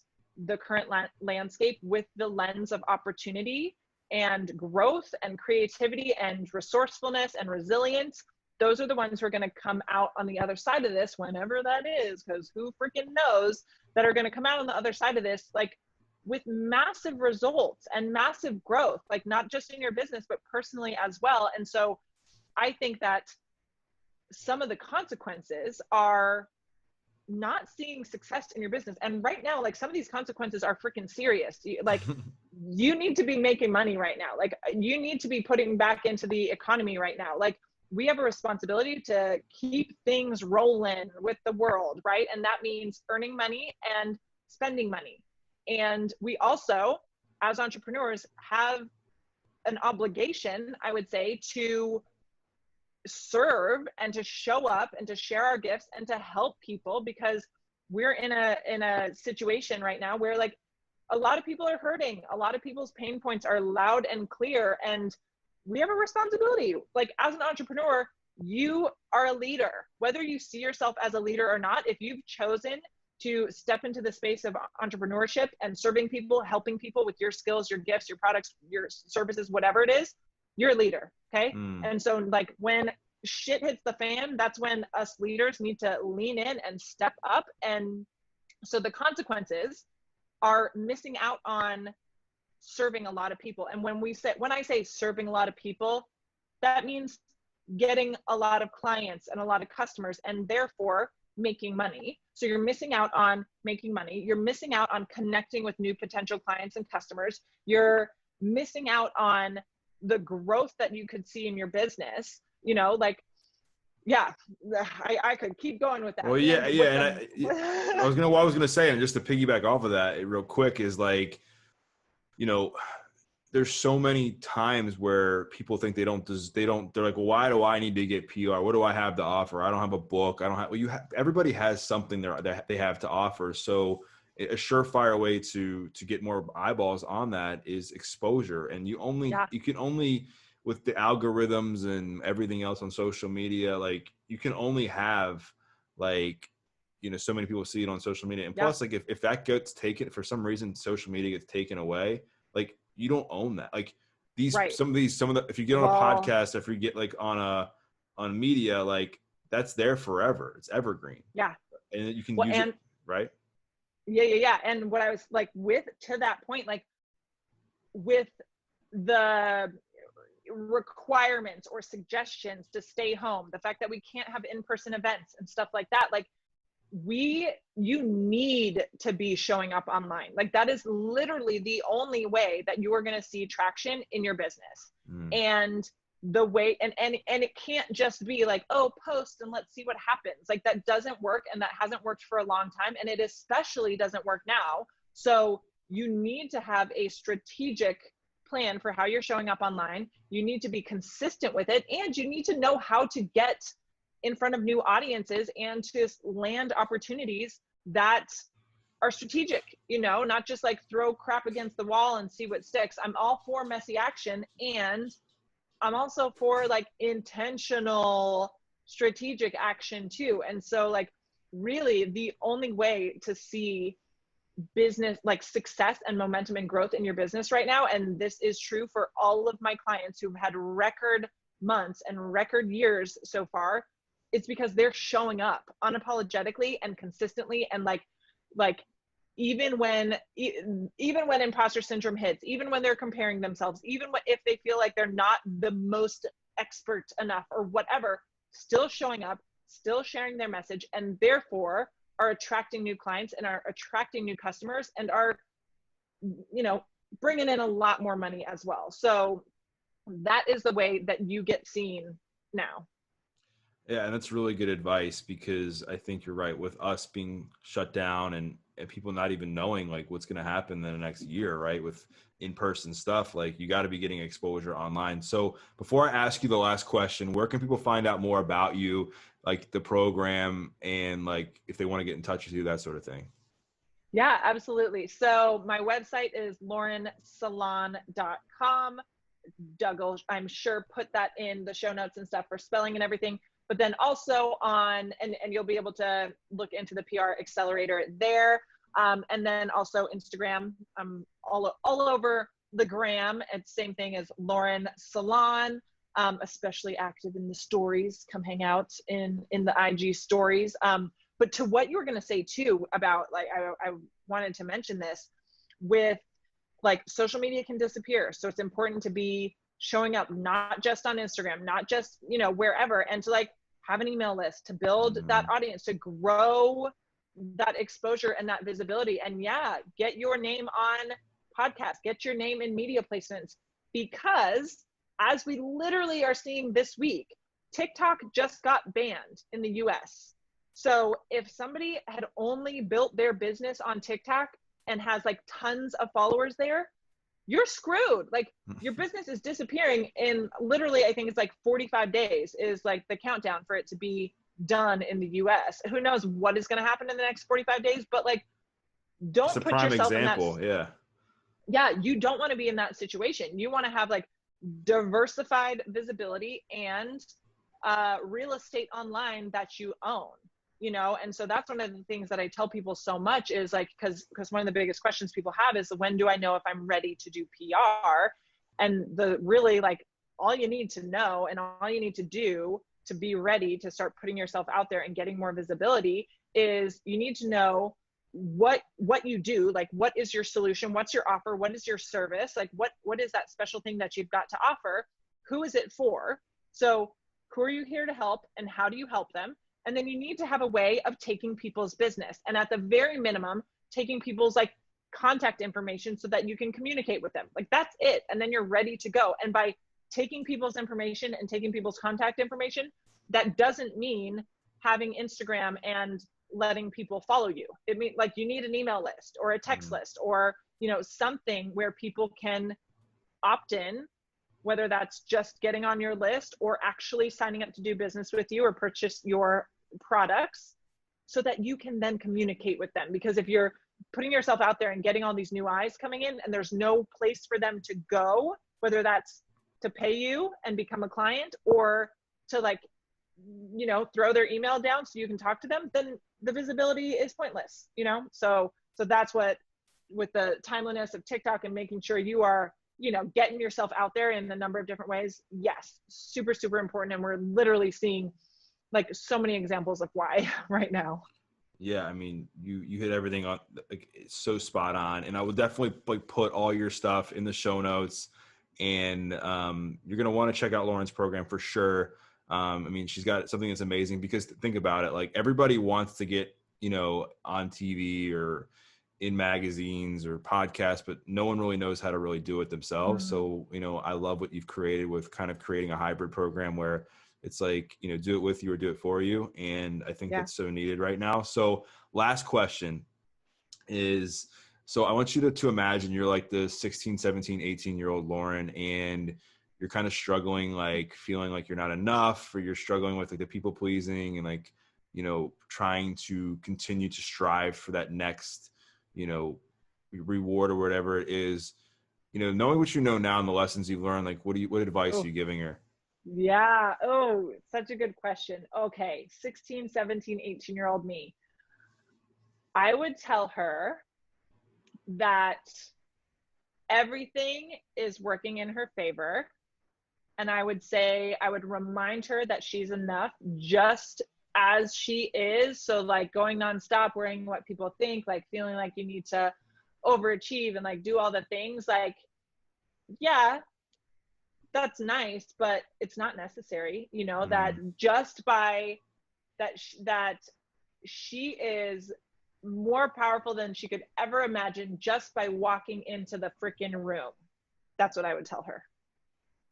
the current landscape with the lens of opportunity and growth and creativity and resourcefulness and resilience, those are the ones who are going to come out on the other side of this, whenever that is, because who freaking knows, that are going to come out on the other side of this, like with massive results and massive growth, like not just in your business, but personally as well. And so I think that some of the consequences are not seeing success in your business. And right now, like some of these consequences are freaking serious. Like you need to be making money right now. Like you need to be putting back into the economy right now. Like we have a responsibility to keep things rolling with the world, right? And that means earning money and spending money. And we also, as entrepreneurs, have an obligation, I would say, to serve and to show up and to share our gifts and to help people, because we're in a situation right now where like a lot of people are hurting. A lot of people's pain points are loud and clear, and we have a responsibility. Like as an entrepreneur, you are a leader, whether you see yourself as a leader or not. If you've chosen to step into the space of entrepreneurship and serving people, helping people with your skills, your gifts, your products, your services, whatever it is, you're a leader. Okay. And so like when shit hits the fan, that's when us leaders need to lean in and step up. And so the consequences are missing out on serving a lot of people. And when I say serving a lot of people, that means getting a lot of clients and a lot of customers, and therefore making money. So you're missing out on making money. You're missing out on connecting with new potential clients and customers. You're missing out on the growth that you could see in your business. You know, like, yeah, I could keep going with that. Well, yeah. And what I was gonna say, and just to piggyback off of that real quick, is like, you know, there's so many times where people think they're like, well, why do I need to get PR? What do I have to offer? I don't have a book. I don't have, well, everybody has something that they have to offer. So a surefire way to get more eyeballs on that is exposure. And you can only, with the algorithms and everything else on social media, like you can only have like, you know, so many people see it on social media. And plus, like if that gets taken for some reason, social media gets taken away, like you don't own that. Like some of the, if you get on a podcast, if you get like on media, like that's there forever. It's evergreen. Yeah. And you can use it, right? Yeah. And what I was like to that point, like with the requirements or suggestions to stay home, the fact that we can't have in-person events and stuff like that, like you need to be showing up online. Like that is literally the only way that you are going to see traction in your business. And the way, and it can't just be like, oh, post and let's see what happens. Like that doesn't work, and that hasn't worked for a long time, and it especially doesn't work now. So you need to have a strategic plan for how you're showing up online. You need to be consistent with it, and you need to know how to get in front of new audiences and to land opportunities that are strategic, you know, not just like throw crap against the wall and see what sticks. I'm all for messy action, and I'm also for like intentional strategic action too. And so like really the only way to see business, like success and momentum and growth in your business right now, and this is true for all of my clients who've had record months and record years so far, it's because they're showing up unapologetically and consistently. And like even when imposter syndrome hits, even when they're comparing themselves, even if they feel like they're not the most expert enough or whatever, still showing up, still sharing their message, and therefore are attracting new clients and are attracting new customers and are, you know, bringing in a lot more money as well. So that is the way that you get seen now. Yeah, and that's really good advice, because I think you're right, with us being shut down and people not even knowing like what's going to happen in the next year, right? With in-person stuff, like you got to be getting exposure online. So before I ask you the last question, where can people find out more about you, like the program, and like if they want to get in touch with you, that sort of thing? Yeah, absolutely. So my website is laurensalaun.com. Doug will, I'm sure, put that in the show notes and stuff for spelling and everything. But then also and you'll be able to look into the PR Accelerator there. And then also Instagram, I'm all over the gram. It's same thing as Lauren Salaun, especially active in the stories. Come hang out in the IG stories. But to what you were going to say too about, like, I wanted to mention this with, like, social media can disappear. So it's important to be showing up, not just on Instagram, not just, you know, wherever, and to like have an email list to build that audience, to grow that exposure and that visibility. And yeah, get your name on podcasts, get your name in media placements, because as we literally are seeing this week, TikTok just got banned in the US. So if somebody had only built their business on TikTok and has like tons of followers there, you're screwed. Like your business is disappearing in literally, I think it's like 45 days is like the countdown for it to be done in the US. Who knows what is going to happen in the next 45 days, but like, Just don't a put prime yourself in that. example. Yeah. Yeah. You don't want to be in that situation. You want to have like diversified visibility and real estate online that you own, you know? And so that's one of the things that I tell people so much is like, because one of the biggest questions people have is, when do I know if I'm ready to do PR? And the really, like, all you need to know and all you need to do to be ready to start putting yourself out there and getting more visibility is you need to know what you do. Like, what is your solution? What's your offer? What is your service? Like, what is that special thing that you've got to offer? Who is it for? So who are you here to help and how do you help them? And then you need to have a way of taking people's business. And at the very minimum, taking people's like contact information so that you can communicate with them. Like, that's it. And then you're ready to go. And by taking people's information and taking people's contact information, that doesn't mean having Instagram and letting people follow you. It means like you need an email list or a text list or, you know, something where people can opt in, whether that's just getting on your list or actually signing up to do business with you or purchase your products, so that you can then communicate with them. Because if you're putting yourself out there and getting all these new eyes coming in and there's no place for them to go, whether that's to pay you and become a client or to, like, you know, throw their email down so you can talk to them, then the visibility is pointless, you know? So that's what, with the timeliness of TikTok and making sure you are, you know, getting yourself out there in a number of different ways. Yes. Super, super important. And we're literally seeing like so many examples of why right now. Yeah, I mean, you hit everything on, like, it's so spot on, and I would definitely like put all your stuff in the show notes, and you're gonna want to check out Lauren's program for sure. I mean, she's got something that's amazing, because think about it, like everybody wants to get, you know, on TV or in magazines or podcasts, but no one really knows how to really do it themselves. So, you know, I love what you've created with kind of creating a hybrid program where it's like, you know, do it with you or do it for you. And I think that's so needed right now. So last question is, so I want you to imagine you're like the 16, 17, 18-year-old Lauren, and you're kind of struggling, like feeling like you're not enough, or you're struggling with like the people pleasing and like, you know, trying to continue to strive for that next, you know, reward or whatever it is. You know, knowing what you know now and the lessons you've learned, like what advice are you giving her? Yeah. Oh, such a good question. Okay. 16, 17, 18-year-old me. I would tell her that everything is working in her favor. And I would remind her that she's enough just as she is. So like going nonstop, worrying what people think, like feeling like you need to overachieve and like do all the things, like, yeah, that's nice, but it's not necessary, you know, that just by that she is more powerful than she could ever imagine just by walking into the freaking room. That's what I would tell her.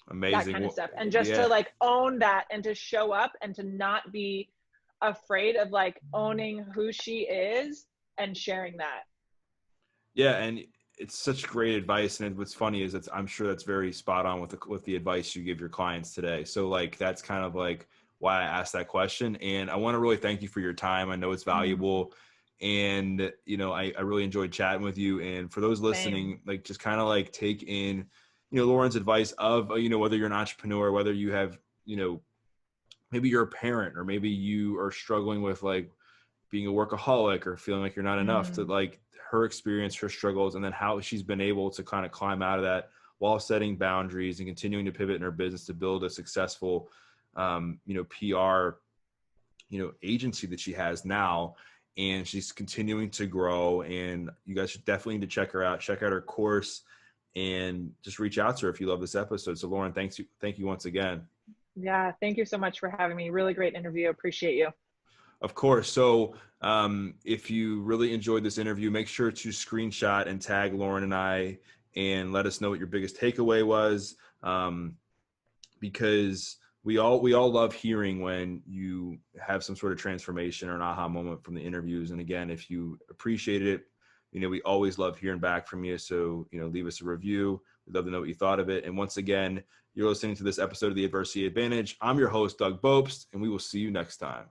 Amazing. That kind of stuff. And just to like own that and to show up and to not be afraid of like owning who she is and sharing that. Yeah. And it's such great advice. And what's funny is I'm sure that's very spot on with the advice you give your clients today. So like, that's kind of like why I asked that question. And I want to really thank you for your time. I know it's valuable. And, you know, I really enjoyed chatting with you. And for those listening, like just kind of like take in, you know, Lauren's advice of, you know, whether you're an entrepreneur, whether you have, you know, maybe you're a parent, or maybe you are struggling with like being a workaholic or feeling like you're not enough, to like her experience, her struggles, and then how she's been able to kind of climb out of that while setting boundaries and continuing to pivot in her business to build a successful, you know, PR, you know, agency that she has now. And she's continuing to grow, and you guys should definitely need to check her out, check out her course, and just reach out to her if you love this episode. So Lauren, thank you once again. Yeah. Thank you so much for having me. Really great interview. Appreciate you. Of course. So if you really enjoyed this interview, make sure to screenshot and tag Lauren and I, and let us know what your biggest takeaway was, because we all love hearing when you have some sort of transformation or an aha moment from the interviews. And again, if you appreciated it, We always love hearing back from you. So, leave us a review. We'd love to know what you thought of it. And once again, you're listening to this episode of The Adversity Advantage. I'm your host, Doug Bopst, and we will see you next time.